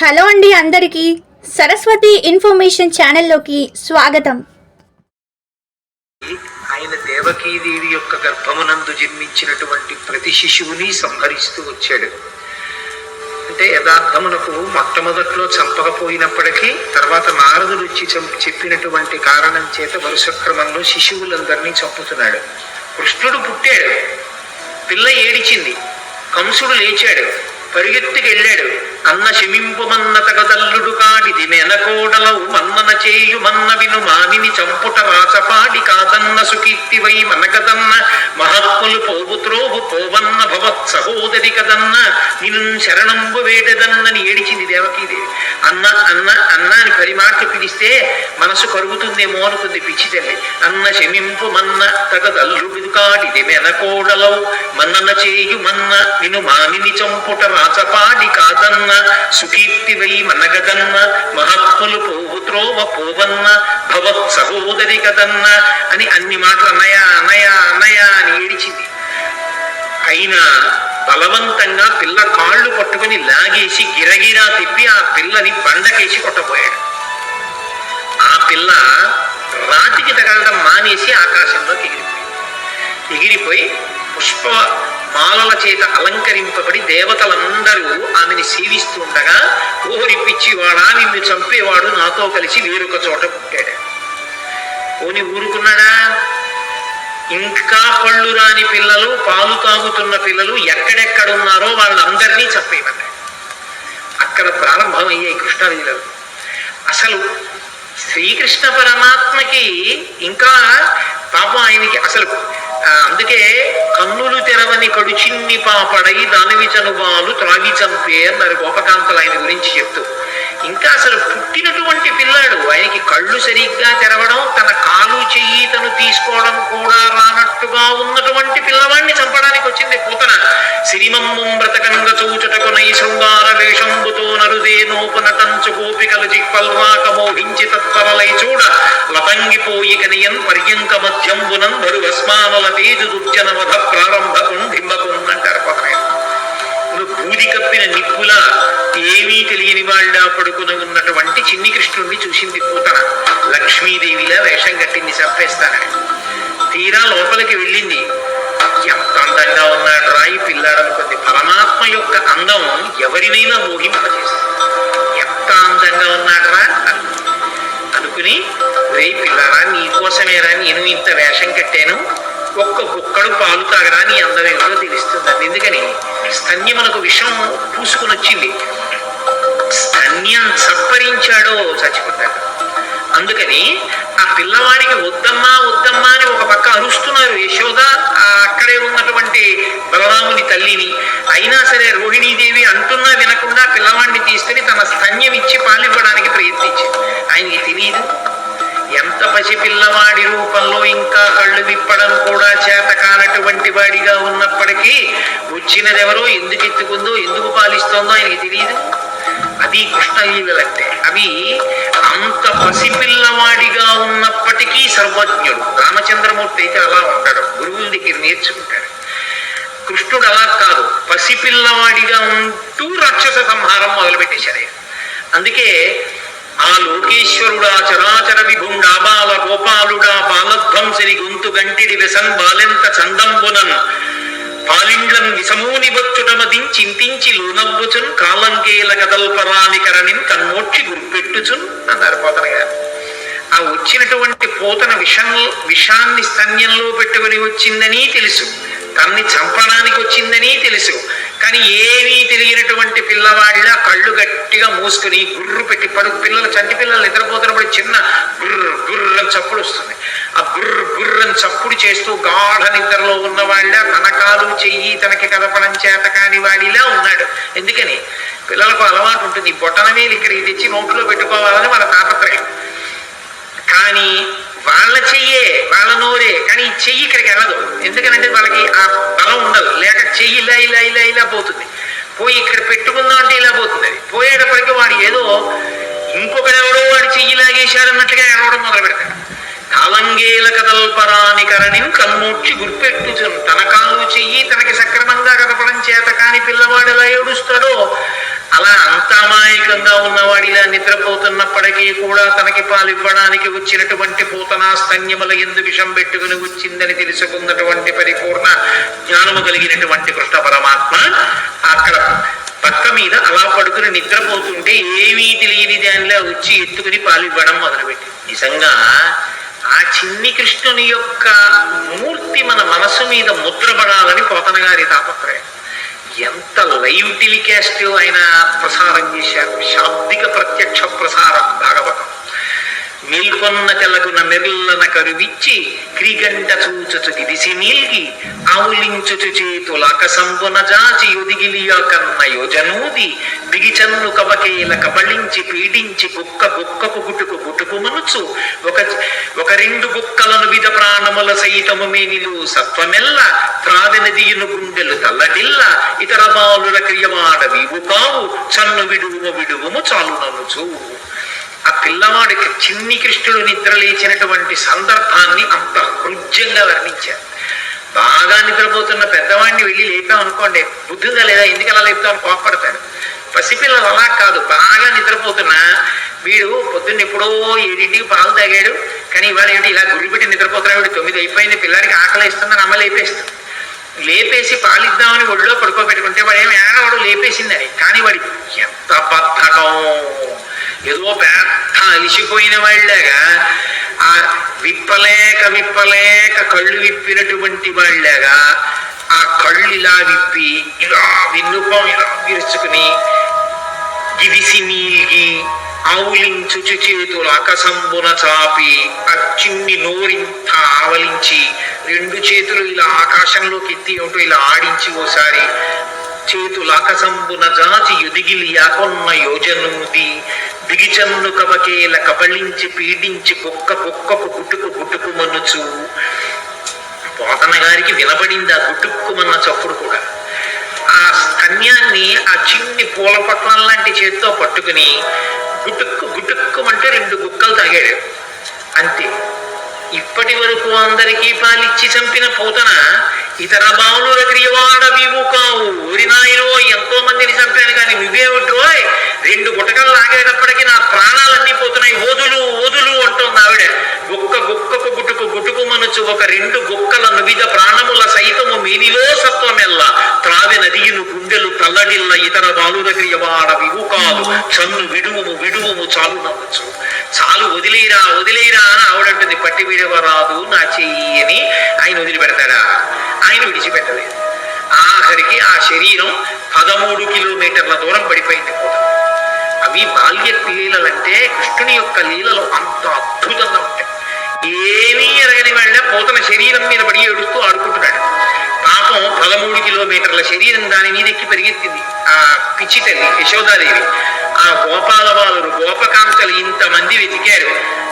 Hello అండి, అందరికీ Saraswati information ఛానల్లోకి స్వాగతం. ఆయన దేవకీదేవి యొక్క గర్భమునందు జన్మించినటువంటి ప్రతి శిశువుని సంహరిస్తూ వచ్చాడు. అంటే యథార్థమునకు మొట్టమొదట్లో చంపకపోయినప్పటికీ తర్వాత నారదుడు వచ్చి చెప్పినటువంటి కారణం చేత వరుస క్రమంలో శిశువులందరినీ చంపుతున్నాడు. కృష్ణుడు పుట్టాడు, పిల్ల ఏడిచింది, కంసుడు లేచాడు, పరిగెత్తుకెళ్ళాడు. అన్న శమింపుమన్న తగదల్లుడు కాడిది నెనకోడలవు మన్నన చేయు మన్న విను మానిని చంపుట రాచపాడి కాదన్న సుకీర్తి వై మనకదన్న మహాత్ములు పోవుత్రోవు పోవన్న భవత్ సహోదరి కదన్న నిన్ను శరణంబు వేడదన్నని ఏడిచింది దేవకీదేవి. అన్న అన్న అన్న అని పరిమాట్లు పిలిస్తే మనసు కరుగుతుందేమో అనుకుంది పిచ్చి తల్లి. అన్న శమింపు మన్న తగదల్లుడు కాడిది నెనకోడలవు మన్నన చేయు మన్న విను మానిని చంపుట రాచపాడి కాదన్న సుకీర్తి వై మనగదన్న మహాత్ములు పోవుత్రోవ పోవన్న భవత్ సహోదరి కదన్న అని అన్ని మాటలు అన్నయ అన్నయ అన్నయ అని ఏడిచింది. అయినా బలవంతంగా పిల్ల కాళ్ళు పట్టుకుని లాగేసి గిరగిరా తిప్పి ఆ పిల్లని బండకేసి కొట్టబోయాడు. ఆ పిల్ల రాతికి తగలడం మానేసి ఆకాశంలోకి ఎగిరిపోయి పుష్ప మాలల చేత అలంకరింపబడి దేవతలందరూ ఆమెని సేవిస్తూ ఉండగా, ఓరి పిచ్చివాడా, నిన్ను చంపేవాడు నాతో కలిసి వేరొక చోట పుట్టాడు. పోని ఊరుకున్నాడా? ఇంకా పళ్ళు రాని పిల్లలు, పాలు తాగుతున్న పిల్లలు ఎక్కడెక్కడున్నారో వాళ్ళందరినీ చంపేయమన్నాడు. అక్కడ ప్రారంభమయ్యాయి కృష్ణలీలలు. అసలు శ్రీకృష్ణ పరమాత్మకి ఇంకా పాపం ఆయనకి అసలు అందుకే కన్నులు తెరవని కడుచిన్ని పాపడై దానివి చనుబాలు త్రాగి చంపే అన్నారు గోపకాంతలు ఆయన గురించి చెప్తూ. ఇంకా అసలు పుట్టినటువంటి పిల్లాడు, ఆయనకి కళ్ళు సరిగ్గా తెరవడం, తన కాలు చెయ్యి తను తీసుకోవడం కూడా రానట్టుగా ఉన్నటువంటి పిల్లవాడిని చంపడానికి వచ్చింది పూతన. సిరిమమ్ము బ్రతకంగ చూచుటకునై శృంగార వేషంబుతో నరుదే నోపునటంచు గోపికలు జిక్పల్వాక మోహించి తత్వలై చూడ లతంగిపోయి కనియన్ పర్యంక మధ్యంబునం బరు భస్మానుల తేజు దుర్జనవధ ప్రారంభ కుంభింబకున్ అంటారు పక్కన. బూది కప్పిన నిప్పులా ఏమీ తెలియని వాళ్ళ పడుకుని ఉన్నటువంటి చిన్ని కృష్ణుడిని చూసింది పూతన. లక్ష్మీదేవిలా వేషం కట్టింది చంపేస్తానని. తీరా లోపలికి వెళ్ళింది. ఎంత అందంగా ఉన్నాడు రాయి పిల్లాడనుకుంది. పరమాత్మ యొక్క అందం ఎవరినైనా మోహింపజేస్తుంది. ఎంత అందంగా ఉన్నాడు రా అనుకుని, రే పిల్లారా, నీకోసమేరా నేను ఇంత వేషం కట్టాను, ఒక్క గుక్కడు పాలు తాగరా నీ అందం ఏమిటో తెలుస్తుంది. ఎందుకని స్తన్యమునకు విషం పూసుకుని వచ్చింది. స్తన్యం చప్పరించాడో చచ్చిపోతాడు. అందుకని ఆ పిల్లవాడికి వద్దమ్మా వద్దమ్మా అని ఒక పక్క అరుస్తున్నారు యశోద, అక్కడే ఉన్నటువంటి బలరాముని తల్లిని. అయినా సరే రోహిణీదేవి అంటున్నా వినకుండా పిల్లవాడిని తీసుకుని తన స్తన్యం ఇచ్చి పాలివ్వడానికి ప్రయత్నించింది. ఆయనకి తెలియదు. ఎంత పసిపిల్లవాడి రూపంలో ఇంకా కళ్ళు విప్పడం కూడా చేత కానటువంటి వాడిగా ఉన్నప్పటికీ వచ్చినదెవరో, ఎందుకు ఎత్తుకుందో, ఎందుకు పాలిస్తోందో ఆయనకి తెలియదు. అది కృష్ణలీలంటే. అవి అంత పసిపిల్లవాడిగా ఉన్నప్పటికీ సర్వజ్ఞుడు. రామచంద్రమూర్తి అయితే అలా ఉంటాడు, గురువుల దగ్గర నేర్చుకుంటాడు. కృష్ణుడు అలా కాదు, పసిపిల్లవాడిగా ఉంటూ రాక్షస సంహారం మొదలుపెట్టేశాడు. అందుకే ఆ లోకేశ్వరుడా చరాచర విభుండా బాల గోపాలుడా బాలధ్వంసరి గొంతు గంటిడి వెసన్ బాలెంత చందంబునన్ పాలిండ్లం విసమూని వచ్చుటమదిం చింతించి లోనవ్వుచున్ కాలంకేల కదల్పరాని కరణిన్ కన్నోక్షి గుర్పెట్టుచున్ అన్నారు పోతన గారు. ఆ వచ్చినటువంటి పోతన విషాన్ని స్తన్యంలో పెట్టుకుని వచ్చిందని తెలుసు, తన్ని చంపడానికి వచ్చిందని తెలుసు. కానీ ఏమీ తెలియనటువంటి పిల్లవాళ్ళ కళ్ళు గట్టిగా మూసుకుని గుర్రు పెట్టి పిల్లలు, చంటి పిల్లలు నిద్రపోతున్నప్పుడు చిన్న గుర్ర గుర్రని చప్పుడు వస్తుంది. ఆ గుర్ర గుర్రని చప్పుడు చేస్తూ గాఢ నిద్రలో ఉన్నవాళ్ళ తన కాలు చెయ్యి తనకి కదపడం చేత కాని వాడిలా ఉన్నాడు. ఎందుకని పిల్లలకు అలవాటు ఉంటుంది, బొటనవేలు ఇక్కడికి తెచ్చి నోట్లో పెట్టుకోవాలని వాళ్ళ తాపత్రయం. కానీ వాళ్ళ చెయ్యే, వాళ్ళ నోరే, కానీ ఈ చెయ్యి ఇక్కడికి వెళ్ళదు. ఎందుకనంటే వాళ్ళకి ఆ బలం ఉండదు. లేక చెయ్యి ఇలా ఇలా ఇలా ఇలా పోతుంది. పోయి ఇక్కడ పెట్టుకుందాం అంటే ఇలా పోతుంది. అది పోయేటప్పటికీ వాడు ఏదో ఇంకొకడెవడో వాడి చెయ్యి లాగేశాడన్నట్టుగా ఎడవడం మొదలు పెడతాడు. కాలంగేల కదల్పరాని కరణిని కన్నోడ్చి గుర్పెట్టుచున్. తన కాలు చెయ్యి తనకి సక్రమంగా కదపడం చేత కాని పిల్లవాడు ఎలా ఏడుస్తాడో అలా అంతా మా అమాయకంగా ఉన్నవాడిలా నిద్రపోతున్నప్పటికీ కూడా తనకి పాలివ్వడానికి వచ్చినటువంటి పూతనా స్తన్యముల ఎందు విషం పెట్టుకుని వచ్చిందని తెలుసుకున్నటువంటి పరిపూర్ణ జ్ఞానము కలిగినటువంటి కృష్ణ పరమాత్మ అక్కడ పక్క మీద అలా పడుకుని నిద్రపోతుంటే ఏమీ తెలియని దానిలో వచ్చి ఎత్తుకుని పాలివ్వడం మొదలుపెట్టి నిజంగా ఆ చిన్ని కృష్ణుని యొక్క మూర్తి మన మనసు మీద ముద్రపడాలని పోతన గారి తాపత్రయం. ఎంత లైవ్ టెలికాస్ట్ ఆయన ప్రసారం చేశారు, శాబ్దిక ప్రత్యక్ష ప్రసారం భాగవతం. మేల్కొన్న తెలగున మెర్లన కరువిచ్చి క్రీగంట చూచుచు గిదిసి నీల్గి ఆవులించుచు చేతులక సంబున జాచి ఒదిగిలియ కన్న యోజనూది బిగిచన్ను కవకేల కబళించి పీడించి గుక్క గుక్కకు గుటుకు గుటుకు మనుచు ఒక రెండు గుక్కలను విధ ప్రాణముల సైతము మేనిలు సత్వమెల్ల త్రావెన దియును గుండెలు తల్లడిల్ల ఇతర బాలుల క్రియమాడ వీవు కావు చన్ను విడువుము చాలుననుచు. ఆ పిల్లవాడికి చిన్ని కృష్ణుడు నిద్ర లేచినటువంటి సందర్భాన్ని అంత హృద్యంగా వర్ణించారు. బాగా నిద్రపోతున్న పెద్దవాడిని వెళ్ళి లేపాం అనుకోండి, బుద్ధిగా లేదా ఎందుకు అలా లేపుతామని కోపడతాడు. పసిపిల్లలు అలా కాదు, బాగా నిద్రపోతున్నా వీడు పొద్దున్న ఎప్పుడో 7ంటికి పాలు తాగాడు, కానీ ఇవాళ ఏమిటి ఇలా గురిపెట్టి నిద్రపోతున్నాడు, వీడు 9 అయిపోయింది, పిల్లాడికి ఆకలి ఇస్తుందని అమ్మ లేపేస్తుంది. లేపేసి పాలిద్దామని ఒడిలో పడుకోబెట్టుకుంటే వాడు ఏమి ఏడవాడు లేపేసిందని. కానీ వాడి ఎంత బద్ధకం, ఏదో పెద్ద అలిసిపోయిన వాళ్ళగా ఆ విప్పలేక కళ్ళు విప్పినటువంటి వాళ్ళగా ఆ కళ్ళు ఇలా విప్పి ఇలా విన్నుకం ఇలా విరుచుకుని గిదిసి నీల్గి ఆవులించుచు చేతులు అకసంబున చాపి ఆ చిన్ని నోరింత ఆవలించి 2 చేతులు ఇలా ఆకాశంలోకి ఎత్తి ఉంటూ ఇలా ఆడించి ఓసారి చేతులు అకసంబున జాచి ఎదిగిలి యాకొన్న యోజనూది బిగిచన్ను కవకేల కబళించి పీడించి కుక్కకు గుట్టుకు మనుచు. పోతన గారికి వినబడింది ఆ గుట్టుక్కుమన్న చప్పుడు కూడా. ఆ స్తన్యాన్ని ఆ చిన్ని పూల పట్లం లాంటి చేతితో పట్టుకుని గుట్టుక్కుమంటే 2 గుక్కలు తాగాడు అంతే. ఇప్పటి వరకు అందరికీ పాలిచ్చి చంపిన పోతన ఇతర బావుల క్రియవాడ వీవు కావు. ఊరి నాయనో ఎంతో మందిని చంపాను కానీ నువ్వేమిట్రో 2 గుటకలు లాగేటప్పటికీ నా ప్రాణాలన్నీ పోతున్నాయి, ఓదులు అంటుంది ఆవిడ. గుక్కకు గుటుకు మనుచు ఒక 2 గుక్కల నువిధ ప్రాణముల సైతము మీనిలో సత్వమెల్ల త్రావె నదియును గుండెలు తల్లడిల్ల ఇతర బాలుర క్రియవాడ వివు కాదు చన్ను విడువుము చాలు నవ్వచ్చు. చాలు వదిలేరా అని ఆవిడంటుంది. పట్టి విడవరాదు నా చెయ్యి అని ఆయన వదిలిపెడతాడా? ఆయన విడిచిపెట్టలేదు. ఆఖరికి ఆ శరీరం 13 కిలోమీటర్ల దూరం పడిపోయింది పోతుంది. అవి బాల్య లీలలంటే కృష్ణుని యొక్క లీలలు అంత అద్భుతంగా ఉంటాయి. ఏమీ ఎరగని వాళ్ళ పోతన శరీరం మీద పడి ఏడుస్తూ ఆడుకుంటున్నాడు. పాపం 13 కిలోమీటర్ల శరీరం దాని మీద ఎక్కి పరిగెత్తింది ఆ పిచ్చి తల్లి యశోదాదేవి. ఆ గోపాల బాలురు గోపకాంతలు ఇంతమంది వెతికారు.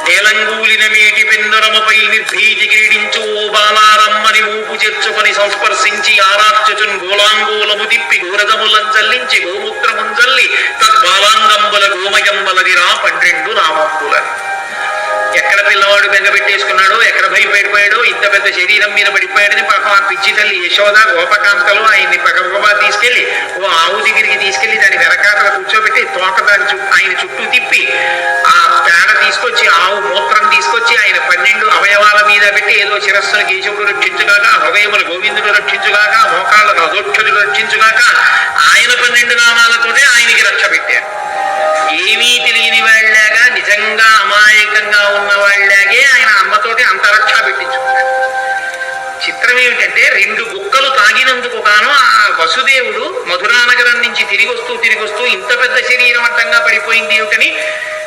నేలంగూలిన మేటి పెందరముపై నిర్భీతి క్రీడించు ఓ బాలారమ్మని మూపు చేర్చుకొని సంస్పర్శించి ఆరాధ్యుచున్ గోలాంగూలము తిప్పి గోరదములంచల్లించి గోమూత్రముంజల్లి తద్బాలాంగంబుల గోమయంబలదిరా 12 నామంబులని. ఎక్కడ పిల్లవాడు బెంగ పెట్టేసుకున్నాడో, ఎక్కడ భయపడిపోయాడో, ఇంత పెద్ద శరీరం మీద పడిపోయాడని పాపం ఆ పిచ్చి తల్లి యశోద గోపకాంతలు ఆయన్ని పగపగబా తీసుకెళ్లి ఓ ఆవు దగ్గరికి తీసుకెళ్లి దాని వెనకాతల కూర్చోబెట్టి తోక దాని ఆయన చుట్టూ తిప్పి ఆ పేడ తీసుకొచ్చి ఆవు మూత్రం తీసుకొచ్చి ఆయన 12 అవయవాల మీద పెట్టి ఏదో శిరస్సును కేశవుడు రక్షించుగాక, హృదయములు గోవిందుడు రక్షించుగాక, మోకాళ్ళను అధోక్షుడు రక్షించుగాక, ఆయన 12 నామాలతోనే ఆయనకి రక్ష పెట్టారు. ఏమీ తెలియని వాళ్ళగా నిజంగా అమాయకంగా ఉన్న వాళ్ళగే ఆయన అమ్మతోటి అంతరక్ష పెట్టించుకున్నాడు. చిత్రం ఏమిటంటే 2 గుక్కలు తాగినందుకు గాను ఆ వసుదేవుడు మధురానగరం నుంచి తిరిగి వస్తూ ఇంత పెద్ద శరీరం అడ్డంగా పడిపోయింది ఏమిటని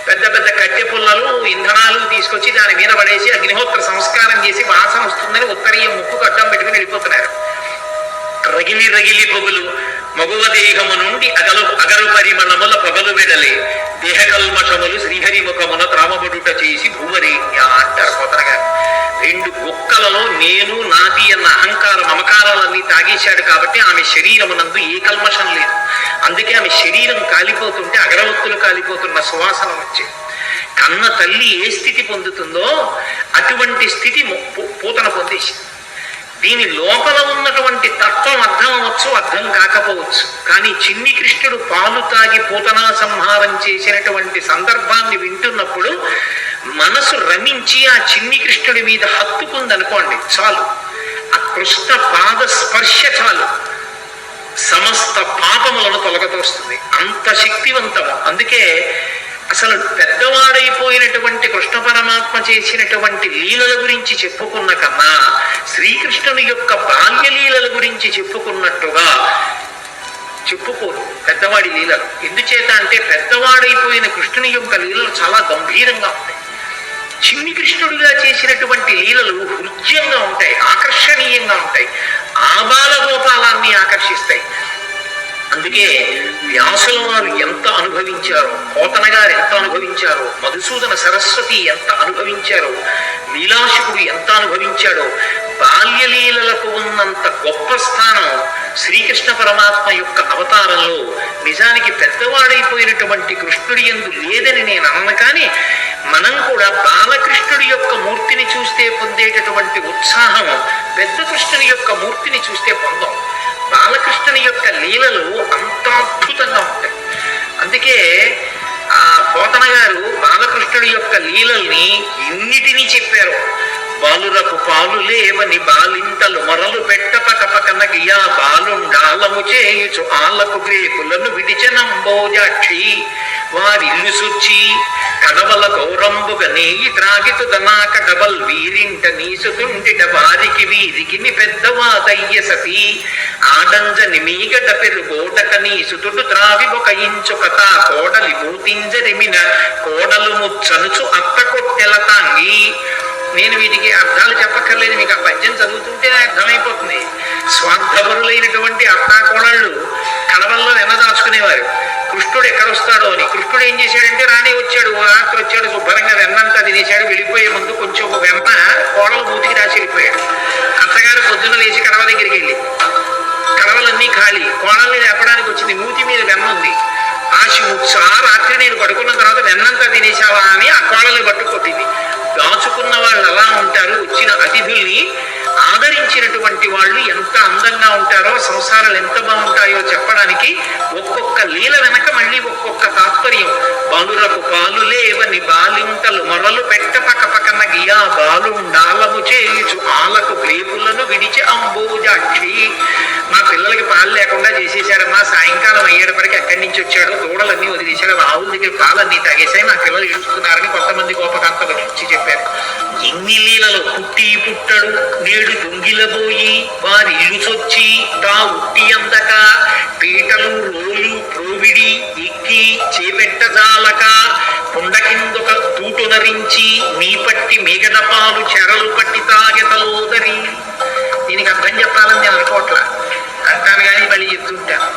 పెద్ద కట్టె పుల్లలు ఇంధనాలు తీసుకొచ్చి దాని మీద పడేసి అగ్నిహోత్ర సంస్కారం చేసి వాసన వస్తుందని ఉత్తరీయ ముక్కుకు అడ్డం పెట్టుకుని వెళ్ళిపోతున్నారు. రగిలి పొగులు మగువ దేహము నుండి అగరు పరిమళముల పగలు వెడలే దేహకల్మషములు శ్రీహరి ముఖమున త్రామబడుట చేసి భూవరేణ్య అంటారు పోతన గారు. 2 గుక్కలలో నేను నాది అన్న అహంకార మమకారాలన్నీ తాగేశాడు కాబట్టి ఆమె శరీరమునందు ఏ కల్మషం లేదు. అందుకే ఆమె శరీరం కాలిపోతుంటే అగరవత్తులు కాలిపోతున్న సువాసన వచ్చే. కన్న తల్లి ఏ స్థితి పొందుతుందో అటువంటి స్థితి పూతన పొందేసింది. దీని లోపల ఉన్నటువంటి తత్వం అర్థం అవ్వచ్చు, అర్థం కాకపోవచ్చు. కానీ చిన్ని కృష్ణుడు పాలు తాగి పూతనా సంహారం చేసినటువంటి సందర్భాన్ని వింటున్నప్పుడు మనసు రమించి ఆ చిన్ని కృష్ణుడి మీద హత్తుకుందనుకోండి, చాలు. ఆ కృష్ణ పాద స్పర్శ చాలు సమస్త పాపములను తొలగతోస్తుంది. అంత శక్తివంతము. అందుకే అసలు పెద్దవాడైపోయినటువంటి కృష్ణ పరమాత్మ చేసినటువంటి లీలల గురించి చెప్పుకున్న కన్నా శ్రీకృష్ణుని యొక్క బాల్యలీలల గురించి చెప్పుకున్నట్టుగా చెప్పుకోరు పెద్దవాడి లీలలు. ఎందుచేత అంటే పెద్దవాడైపోయిన కృష్ణుని యొక్క లీలలు చాలా గంభీరంగా ఉంటాయి. చిన్ని కృష్ణుడిగా చేసినటువంటి లీలలు హృద్యంగా ఉంటాయి, ఆకర్షణీయంగా ఉంటాయి, ఆబాలగోపాలాన్ని ఆకర్షిస్తాయి. అందుకే వ్యాసుల వారు ఎంత అనుభవించారో, పోతన గారు ఎంత అనుభవించారో, మధుసూదన సరస్వతి ఎంత అనుభవించారో, లీలాశుకుడు ఎంత అనుభవించాడో, బాల్యలీలలకు ఉన్నంత గొప్ప స్థానం శ్రీకృష్ణ పరమాత్మ యొక్క అవతారంలో నిజానికి పెద్దవాడైపోయినటువంటి కృష్ణుడి యందు లేదని నేను అన్న. కానీ మనం కూడా బాలకృష్ణుడి యొక్క మూర్తిని చూస్తే పొందేటటువంటి ఉత్సాహం పెద్ద కృష్ణుని యొక్క మూర్తిని చూస్తే పొందాం. బాలకృష్ణుని యొక్క లీలలు అంత అద్భుతంగా ఉంటాయి. అందుకే ఆ పోతన గారు బాలకృష్ణుడి యొక్క లీలల్ని ఎన్నిటినీ చెప్పారు. బాలురకు పాలు లేవని బాలింతలు మొరలు పెట్ట పకపకన గియా బాలుండాలము చేయుచు ఆలకు గ్రేకులను విడిచనంబోజాక్షి వారిల్లు సుచ్చి కడవల గౌరంబుగా నేయి త్రాగితుదనాక డబల్ వీరింట నీసుతుండిట వారికి వీరికి పెద్దవాదయ్య సతీ ఆడంజని మీగడ పెరుగోటక నీసుతుడు త్రావి ఒక ఇంచు కథ కోడలి మూతింజరిమిన కోడలు ముచ్చనుచు అత్త కొట్టెల తాంగి. నేను వీటికి అర్థాలు చెప్పక్కర్లేదు, మీకు ఆ పద్యం చదువుతుంటే అర్థమైపోతుంది. స్వార్థపరులైనటువంటి అత్తాకోణళ్ళు కడవల్లో వెన్న దాచుకునేవారు. కృష్ణుడు ఎక్కడొస్తాడో అని. కృష్ణుడు ఏం చేశాడంటే రానే వచ్చాడు, ఓ రాత్రి వచ్చాడు, శుభ్రంగా వెన్నంతా తినేశాడు. వెళ్ళిపోయే ముందు కొంచెం ఒక వెన్న కోడలు మూతికి రాసి వెళ్ళిపోయాడు. అత్తగారు పొద్దున లేచి కడవ దగ్గరికి వెళ్ళి కడవలన్నీ ఖాళీ, కోడల్ని లేపడానికి వచ్చింది, మూతి మీద వెన్న ఉంది. ఆ రాత్రి నేను పడుకున్న తర్వాత వెన్నంతా తినేశావా అని ఆ కోడల్ని పట్టు కొట్టింది. దాచుకున్న వాళ్ళు అలా ఉంటారు. వచ్చిన అతిథుల్ని ఆదరించినటువంటి వాళ్ళు ఎంత అందంగా ఉంటారో, సంసారాలు ఎంత బాగుంటాయో చెప్పడానికి ఒక్కొక్క లీల వెనక మళ్ళీ ఒక్కొక్క తాత్పర్యం. బాలురకు పాలు లేవని బాలింతలు మొరలు పెట్ట పకపకన గియా బాలుండాలము చేయుచు ఆలకు గ్రేపులను విడిచి అంబోజాక్షి. మా పిల్లలకి పాలు లేకుండా చేసేసాడమ్మా, సాయంకాలం అయ్యేటప్పటికి ఎక్కడి నుంచి వచ్చాడు, దూడలన్నీ వదిలేశాడు, ఆవుల దగ్గర పాలన్నీ తాగేశాయి, మా పిల్లలు ఏడుచుకున్నారని కొంతమంది గోపకాంతలు వచ్చి చెప్పారు. ఎన్ని లీలలో పుట్టి పుట్టడు నేడు దొంగిలబోయి వారి ఇల్లు చొచ్చి తా ఉట్టి అందక పీటలు రోలు ప్రోవిడి ఎక్కి చేపెట్టజాలక కొండ కిందొక తూటునరించి నీ పట్టి మీగడ పాలు చెరలు పట్టి తాగెతలోదరి. దీనికి అర్థం చెప్పాలని నేను అనుకోవట్లా, అంటాను కానీ మళ్ళీ చెప్తుంటాను.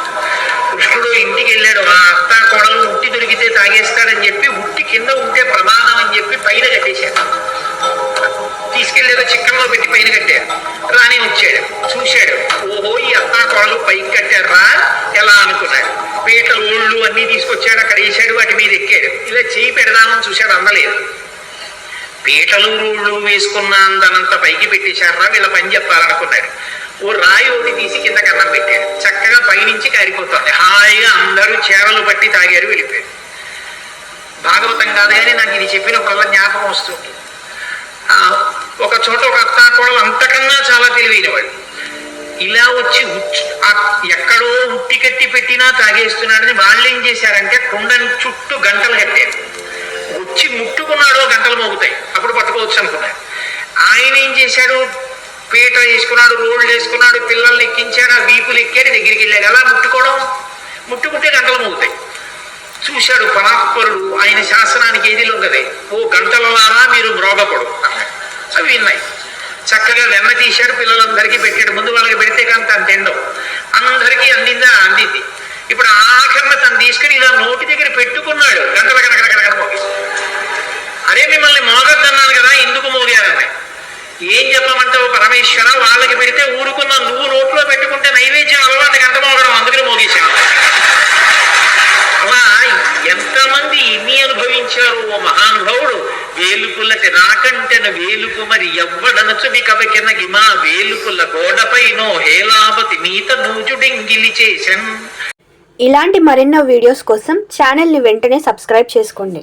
కృష్ణుడు ఇంటికి వెళ్ళాడు, ఆ అత్త కోడలు ఉట్టి దొరికితే తాగేస్తాడని చెప్పి ఉట్టి కింద ఉంటే ప్రమాదం అని చెప్పి పైన కట్టేశాడు. తీసుకెళ్లేదో చిక్కన్లో పెట్టి పైన కట్టారు. రాని వచ్చాడు, చూశాడు, ఓహో ఈ అత్తా కోడలు పైకి కట్టారా ఎలా అనుకున్నాడు. పీటలు ఓళ్ళు అన్ని తీసుకొచ్చాడు, అక్కడ వేసాడు, వాటి మీద ఎక్కాడు. ఇలా చేయి పెడదామని చూశాడు, అందలేదు. పీటలు రోళ్ళు వేసుకున్న అందనంత పైకి పెట్టేశారా, వీళ్ళ పని చెప్పాలనుకున్నాడు. ఓ రాయి ఒకటి తీసి కింద కన్నం పెట్టాడు. చక్కగా పైనుంచి కారిపోతుంది. హాయిగా అందరూ చేరలు పట్టి తాగారు, వెళ్ళిపోయాడు. భాగవతం కాదు కానీ నాకు ఇది చెప్పినప్పుడల్లా జ్ఞాపకం వస్తుంది. ఒక చోట ఒక అత్తా కోడలు అంతకన్నా చాలా తెలివైనవాడు. ఇలా వచ్చి ఎక్కడో ఉట్టి కట్టి పెట్టినా తాగేస్తున్నాడని వాళ్ళు ఏం చేశారంటే కుండని చుట్టూ గంటలు కట్టారు. వచ్చి ముట్టుకున్నాడో గంటలు మోగుతాయి, అప్పుడు పట్టుకోవచ్చు అనుకున్నాడు. ఆయన ఏం చేశాడు, పీట వేసుకున్నాడు, రోడ్లు వేసుకున్నాడు, పిల్లల్ని ఎక్కించాడు, ఆ వీపులు ఎక్కాడు, దగ్గరికి వెళ్ళాడు. ఎలా ముట్టుకోవడం, ముట్టుకుంటే గంటలు మోగుతాయి. చూశాడు పరాత్పరుడు, ఆయన శాసనానికి ఏది లొంగదే. ఓ గంటలలారా మీరు మ్రోగపడు అన్నాడు. అవి విన్నాయి. చక్కగా వెన్న తీశాడు, పిల్లలందరికీ పెట్టాడు. ముందు వాళ్ళకి పెడితే కానీ తను తిండం. అందరికీ అందిందా, అందింది. ఇప్పుడు ఆఖరణ తను తీసుకుని ఇలా నోటి దగ్గర పెట్టుకున్నాడు. గంటల కనకనకనకన మోగి, అరే మిమ్మల్ని మోగద్దన్నాను కదా, ఎందుకు మోగారన్నాయి. ఏం చెప్పమంటావు పరమేశ్వర, వాళ్ళకి పెడితే ఊరుకున్నా, నువ్వు నోట్లో పెట్టుకుంటే నైవేద్యం అలవాటు గంట మోగడం, అందుకని మోగేశాను. అలా ఎంతమంది ఇన్ని అనుభవించారు ఓ మహానుభావుడు. వేలుపులటి రాకంటెన వేలుపు మరి ఎవ్వడనచుమి కవకెన గిమా వేలుపుల గోడపైనో హేలావతి నీత నూజుడింగిలి చేసెన్. ఇలాంటి మరెన్నో వీడియోస్ కోసం ఛానల్ని వెంటనే సబ్స్క్రైబ్ చేసుకోండి.